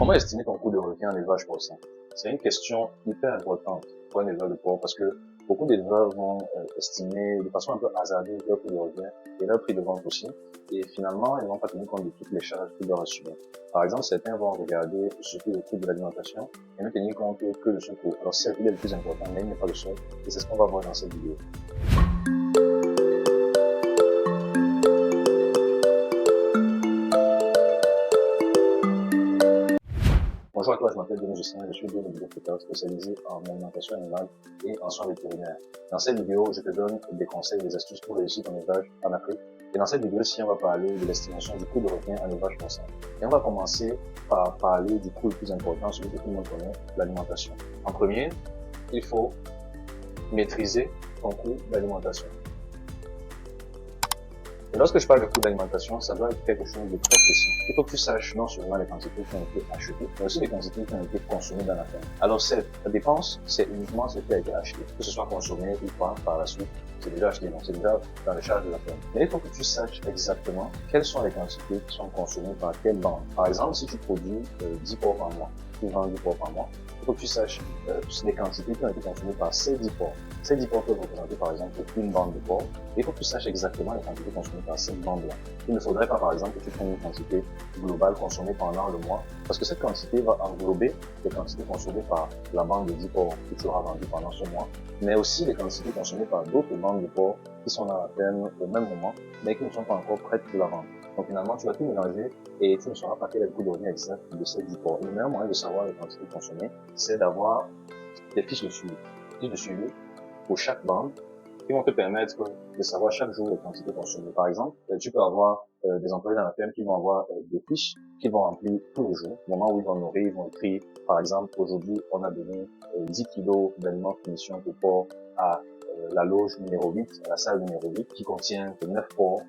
Comment estimer ton coût de revient en élevage porcin? C'est une question hyper importante pour un éleveur de porc parce que beaucoup d'éleveurs vont estimer de façon un peu hasardeuse leur coût de revient et leur prix de vente aussi. Et finalement, ils ne vont pas tenir compte de toutes les charges qu'ils doivent assumer. Par exemple, certains vont regarder surtout le coût de l'alimentation et ne tenir compte que de ce coût. Alors certes, il est le plus important, mais il n'est pas le seul. Et c'est ce qu'on va voir dans cette vidéo. Bonjour à toi, je m'appelle Denis Justin, je suis biologue spécialisé en alimentation animale et en soins vétérinaires. Dans cette vidéo, je te donne des conseils et des astuces pour réussir ton élevage en Afrique. Et dans cette vidéo-ci, on va parler de l'estimation du coût de revient en élevage porcin. Et on va commencer par parler du coût le plus important, celui que tout le monde connaît, l'alimentation. En premier, il faut maîtriser ton coût d'alimentation. Et lorsque je parle de coût d'alimentation, ça doit être quelque chose de très précis. Il faut que tu saches non seulement les quantités qui ont été achetées, mais aussi les quantités qui ont été consommées dans la ferme. Alors la dépense, c'est uniquement ce qui a été acheté. Que ce soit consommé ou pas par la suite, c'est déjà acheté, donc c'est déjà dans les charges de la ferme. Mais il faut que tu saches exactement quelles sont les quantités qui sont consommées par quelle bande. Par exemple, si tu produis 10 porcs par mois, tu vends 10 porcs par mois, il faut que tu saches les quantités qui ont été consommées par ces 10 porcs. Ces 10 porcs peuvent représenter par exemple une bande de porcs. Et il faut que tu saches exactement les quantités consommées par cette bande-là. Il ne faudrait pas par exemple que tu prennes une quantité globale consommée pendant le mois, parce que cette quantité va englober les quantités consommées par la bande de 10 porcs que tu auras vendu pendant ce mois, mais aussi les quantités consommées par d'autres bandes de porcs qui sont dans la ferme au même moment, mais qui ne sont pas encore prêtes pour la vente. Donc finalement, tu vas tout mélanger et tu ne sauras pas quel est le coût de revient exact de ces 10 porcs. Le meilleur moyen de savoir les quantités consommées, c'est d'avoir des fiches de suivi. Fiches de suivi pour chaque bande qui vont te permettre de savoir chaque jour les quantités consommées. Par exemple, tu peux avoir des employés dans la ferme qui vont avoir des fiches qu'ils vont remplir tous les jours. Au moment où ils vont nourrir, ils vont écrire, par exemple, aujourd'hui, on a donné 10 kilos d'aliments finition pour porc à la loge numéro 8, à la salle numéro 8, qui contient 9 porcs,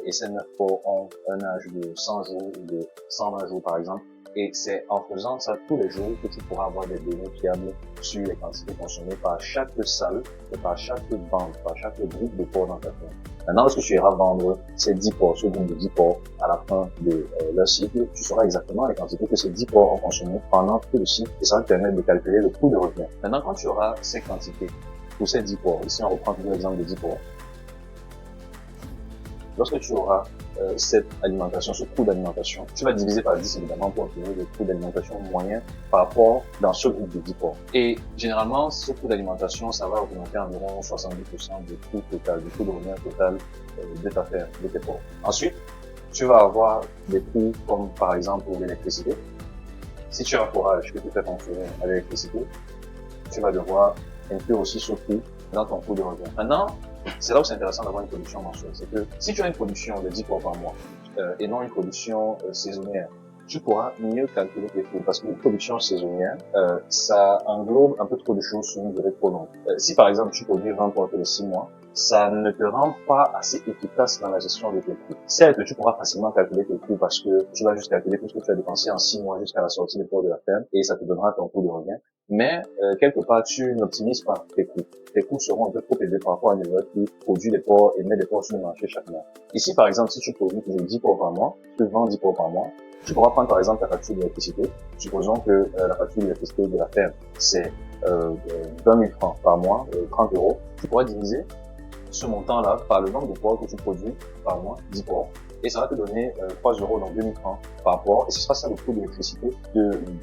et ces 9 porcs ont un âge de 100 jours ou de 120 jours, par exemple. Et c'est en faisant ça tous les jours que tu pourras avoir des données fiables sur les quantités consommées par chaque salle et par chaque bande, par chaque groupe de porcs dans ta ferme. Maintenant, lorsque tu iras vendre ces 10 porcs, ce groupe de 10 porcs, à la fin de leur cycle, tu sauras exactement les quantités que ces 10 porcs ont consommées pendant tout le cycle et ça va te permettre de calculer le coût de revient. Maintenant, quand tu auras ces quantités pour ces 10 porcs, ici on reprend toujours l'exemple de 10 porcs, lorsque tu auras cette alimentation, ce coût d'alimentation, tu vas diviser par 10 évidemment pour obtenir le coût d'alimentation moyen par rapport dans ce groupe de 10 porcs. Et généralement, ce coût d'alimentation, ça va représenter environ 70% du coût total, du coût de revient total de ta ferme, de tes porcs. Ensuite, tu vas avoir des coûts comme par exemple l'électricité. Si tu as un forage que tu fais fonctionner à l'électricité, tu vas devoir inclure aussi ce coût dans ton coût de revient. Maintenant, c'est là où c'est intéressant d'avoir une production mensuelle. C'est que si tu as une production de 10 porcs par mois et non une production saisonnière, tu pourras mieux calculer tes coûts parce qu'une production saisonnière, ça englobe un peu trop de choses sur une durée trop longue. Si par exemple tu produis 20 porcs tous les 6 mois, ça ne te rend pas assez efficace dans la gestion de tes coûts. Certes, tu pourras facilement calculer tes coûts parce que tu vas juste calculer tout ce que tu as dépensé en 6 mois jusqu'à la sortie des porcs de la ferme et ça te donnera ton coût de revient. Mais quelque part, tu n'optimises pas tes coûts. Tes coûts seront un peu trop élevés par rapport à un éleveur qui produit des porcs et met des porcs sur le marché chaque mois. Ici, par exemple, si tu produis toujours 10 porcs par mois, tu vends 10 porcs par mois, tu pourras prendre par exemple ta facture d'électricité. Supposons que la facture d'électricité de la ferme, c'est 20 000 francs par mois, 30 euros. Tu pourras diviser ce montant-là par le nombre de porcs que tu produis par mois, 10 porcs. Et ça va te donner 3 euros, donc 2000 francs par porc. Et ce sera ça le coût d'électricité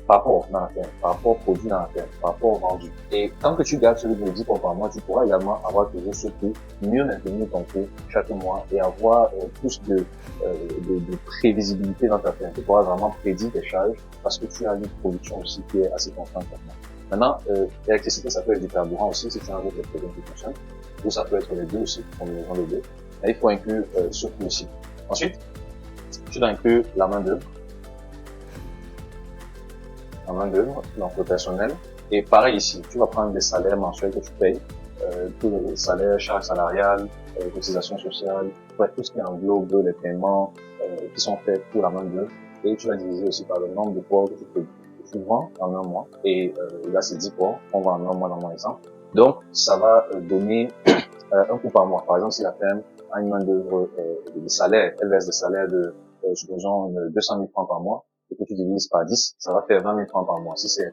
par porc dans la ferme, par porc produit dans la ferme, par porc vendu. Et tant que tu gardes celui de 10 porcs par mois, tu pourras également avoir toujours ce coût, mieux maintenir ton coût chaque mois et avoir plus de prévisibilité dans ta ferme. Tu pourras vraiment prédire tes charges parce que tu as une production aussi qui est assez constante. Maintenant, l'électricité, ça peut être du carburant aussi si tu as un autre produit qui fonctionne, ou ça peut être les deux aussi, combinaison des deux. Mais il faut inclure ce coût aussi. Ensuite, tu dois inclure la main-d'œuvre. La main-d'œuvre, donc le personnel. Et pareil ici, tu vas prendre des salaires mensuels que tu payes, tous les salaires, charges salariales, cotisations sociales, bref, tout ce qui englobe les paiements qui sont faits pour la main-d'œuvre. Et tu vas diviser aussi par le nombre de porcs que tu produis. Tu vends en un mois. Et là, c'est 10 porcs, on vend en un mois dans mon exemple. Donc, ça va donner un coût par mois. Par exemple, si la ferme a une main d'œuvre de salaire, elle verse des salaires de, supposons, 200 000 francs par mois, et que tu divises par 10, ça va faire 20 000 francs par mois. Si c'est,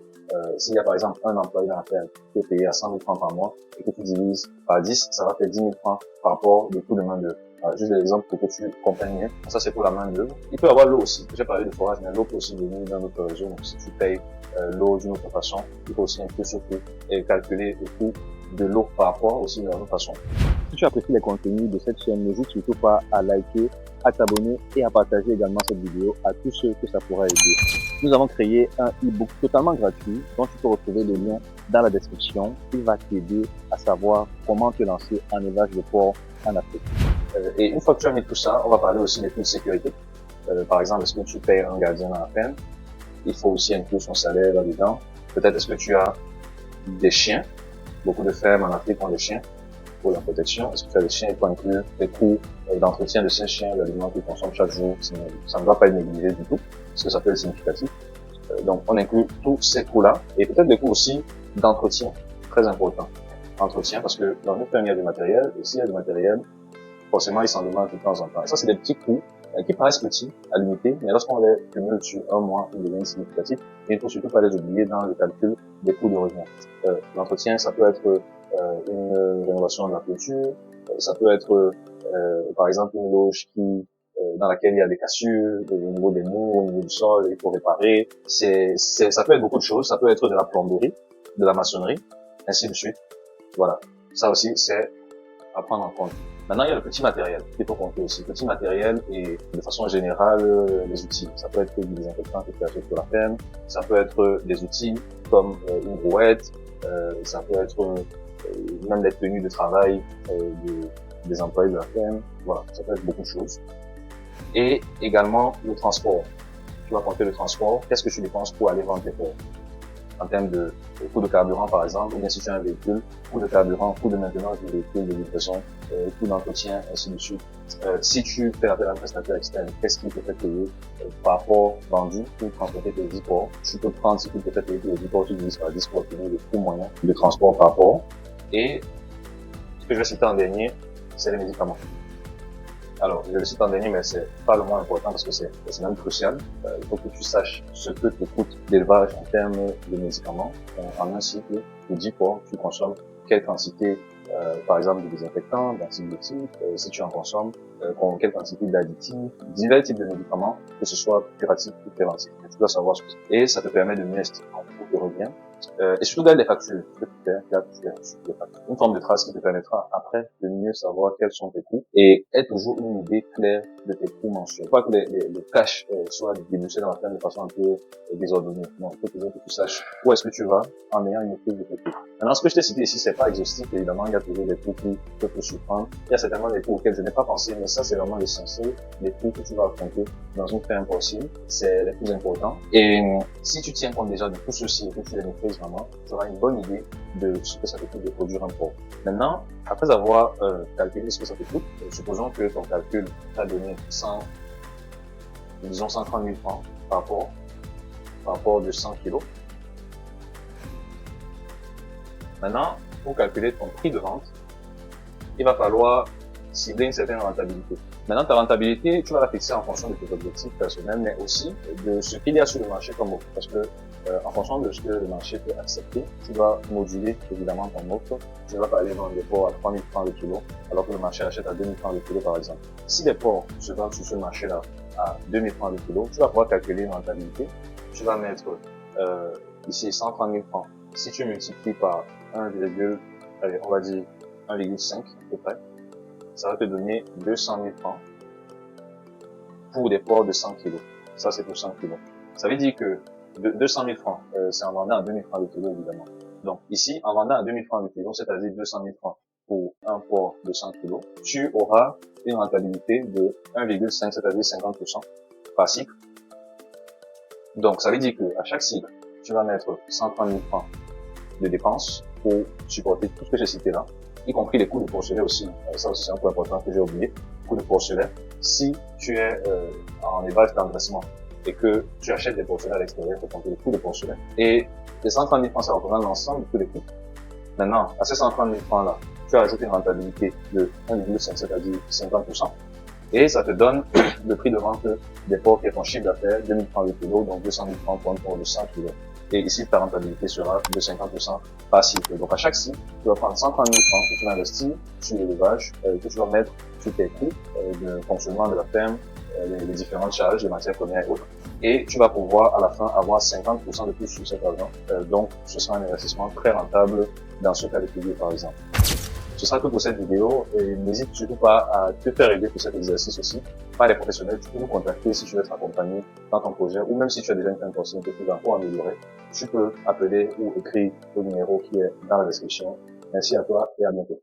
s'il y a par exemple un employé dans la ferme qui est payé à 100 000 francs par mois et que tu divises par 10, ça va faire 10 000 francs par rapport au coût de main d'œuvre. Juste des exemples pour que tu comprennes bien. Ça, c'est pour la main d'œuvre. Il peut y avoir l'eau aussi. J'ai parlé de forage, mais l'eau peut aussi venir dans notre réseau. Donc, si tu payes l'eau d'une autre façon, il faut aussi inclure ce coût et calculer le coût de l'eau par rapport aussi de la même façon. Si tu apprécies les contenus de cette chaîne, n'hésite surtout pas à liker, à t'abonner et à partager également cette vidéo à tous ceux que ça pourra aider. Nous avons créé un e-book totalement gratuit dont tu peux retrouver le lien dans la description. Il va t'aider à savoir comment te lancer en élevage de porc en Afrique. Et une fois que tu as mis tout ça, on va parler aussi des coûts de sécurité. Par exemple, est-ce que tu payes un gardien dans la ferme? Il faut aussi inclure son salaire là-dedans. Peut-être est-ce que tu as des chiens? Beaucoup de fermes en Afrique ont des chiens pour la protection. Est-ce que tu as des chiens? Il faut inclure les coûts d'entretien de ces chiens, l'aliment qu'ils consomment chaque jour. Ça ne doit pas être négligé du tout, parce que ça peut être significatif. Donc, on inclut tous ces coûts-là. Et peut-être des coûts aussi d'entretien, très important. Entretien, parce que dans une ferme, il y a du matériel. Et s'il y a du matériel, forcément, ils s'en demandent de temps en temps. Et ça, c'est des petits coûts qui paraissent petits à limiter, mais lorsqu'on les cumule sur un mois, ils deviennent significatifs. Et il ne faut surtout pas les oublier dans le calcul des coûts de revient. L'entretien, ça peut être une rénovation de la clôture, ça peut être par exemple une loge dans laquelle il y a des cassures au niveau des murs, au niveau du sol, il faut réparer. Ça peut être beaucoup de choses. Ça peut être de la plomberie, de la maçonnerie, ainsi de suite. Voilà. Ça aussi, c'est à prendre en compte. Maintenant, il y a le petit matériel qu'il faut compter aussi. Petit matériel et de façon générale, les outils. Ça peut être des désinfectants que tu achètes pour la ferme. Ça peut être des outils comme une brouette. Ça peut être même des tenues de travail des employés de la ferme. Voilà, ça peut être beaucoup de choses. Et également le transport. Tu vas compter le transport. Qu'est-ce que tu dépenses pour aller vendre tes porcs? En termes de coût de carburant, par exemple, ou bien si tu as un véhicule, coût de carburant, coût de maintenance du véhicule, de livraison, coût d'entretien, ainsi de suite. Si tu fais appel à un prestataire externe, qu'est-ce qu'il te fait payer par rapport vendu pour transporter tes 10 porcs? Tu peux prendre ce qu'il te fait payer pour les 10 porcs, tu divises par 10 pour obtenir le coût moyen de transport par rapport. Et ce que je vais citer en dernier, c'est les médicaments. Alors, je le cite en dernier, mais c'est pas le moins important parce que c'est même crucial. Il faut que tu saches ce que te coûte l'élevage en termes de médicaments. En un cycle de 10 porcs, tu consommes quelle quantité, par exemple, de désinfectants, d'antibiotiques, si tu en consommes, quelle quantité d'additifs, divers types de médicaments, que ce soit curatif ou préventif. Tu dois savoir ce que c'est. Et ça te permet de mieux estimer ton coût de revient. Et surtout dans les factures, tu peux faire une forme de trace qui te permettra après de mieux savoir quels sont tes coûts et être toujours une idée claire de tes coûts mensuels. Pas que le cash soit débouché dans la ferme de façon un peu désordonnée. Non, il faut toujours que tu saches où est-ce que tu vas en ayant une maîtrise de tes coûts. Maintenant, ce que je t'ai cité ici, c'est pas exhaustif, évidemment, il y a toujours des coûts qui peuvent te surprendre. Il y a certainement des coûts auxquels je n'ai pas pensé, mais ça, c'est vraiment l'essentiel. Les coûts que tu vas affronter dans une ferme porcine, c'est les plus importants. Et si tu tiens compte déjà de tout ceci et que tu les maîtrises vraiment, tu auras une bonne idée de ce que ça te coûte de produire un porc. Maintenant, après avoir calculé ce que ça te coûte, supposons que ton calcul t'a donné 130 000 francs par rapport de 100 kilos. Maintenant, pour calculer ton prix de vente, il va falloir cibler une certaine rentabilité. Maintenant, ta rentabilité, tu vas la fixer en fonction de tes objectifs personnels, mais aussi de ce qu'il y a sur le marché comme offre. Parce que, en fonction de ce que le marché peut accepter, tu vas moduler évidemment ton offre. Tu vas pas aller vendre des porcs à 3 000 francs le kilo, alors que le marché achète à 2 000 francs le kilo, par exemple. Si les porcs se vendent sur ce marché-là à 2 000 francs le kilo, tu vas pouvoir calculer une rentabilité. Tu vas mettre ici 130 000 francs. Si tu multiplies par 1,5 à peu près, ça va te donner 200 000 francs pour des porcs de 100 kilos. Ça, c'est pour 100 kilos. Ça veut dire que 200 000 francs, c'est en vendant à 2 000 francs le kilo, évidemment. Donc, ici, en vendant à 2 000 francs le kilo, c'est-à-dire 200 000 francs pour un porc de 100 kilos, tu auras une rentabilité de 1,5, c'est-à-dire 50% par cycle. Donc, ça veut dire que à chaque cycle, tu vas mettre 130 000 francs de dépenses pour supporter tout ce que j'ai cité là, y compris les coûts de porcelet aussi. Ça aussi, c'est un point important que j'ai oublié. Coûts de porcelet. Si tu es en élevage d'engraissement et que tu achètes des porcelets à l'extérieur, il faut compter le coût de porcelet. Et les 130 000 francs, ça représente l'ensemble de tous les coûts. Maintenant, à ces 130 000 francs là, tu as ajouté une rentabilité de 1,5, c'est-à-dire 50%. Et ça te donne le prix de vente des porcs qui est ton chiffre d'affaires, 2000 francs le kilo, donc 200 000 francs pour un porc de 100 kilos. Et ici, ta rentabilité sera de 50% par cycle. Donc à chaque cycle, tu vas prendre 130 000 francs que tu vas investir sur l'élevage, que tu vas mettre sur tes coûts de fonctionnement de la ferme, les différentes charges, les matières premières et autres. Et tu vas pouvoir à la fin avoir 50% de plus sur cet argent. Donc ce sera un investissement très rentable dans ce cas de figure par exemple. Ce sera tout pour cette vidéo et n'hésite surtout pas à te faire aider pour cet exercice aussi par les professionnels. Tu peux nous contacter si tu veux être accompagné dans ton projet ou même si tu as déjà une ferme porcine que tu vas encore améliorer. Tu peux appeler ou écrire au numéro qui est dans la description. Merci à toi et à bientôt.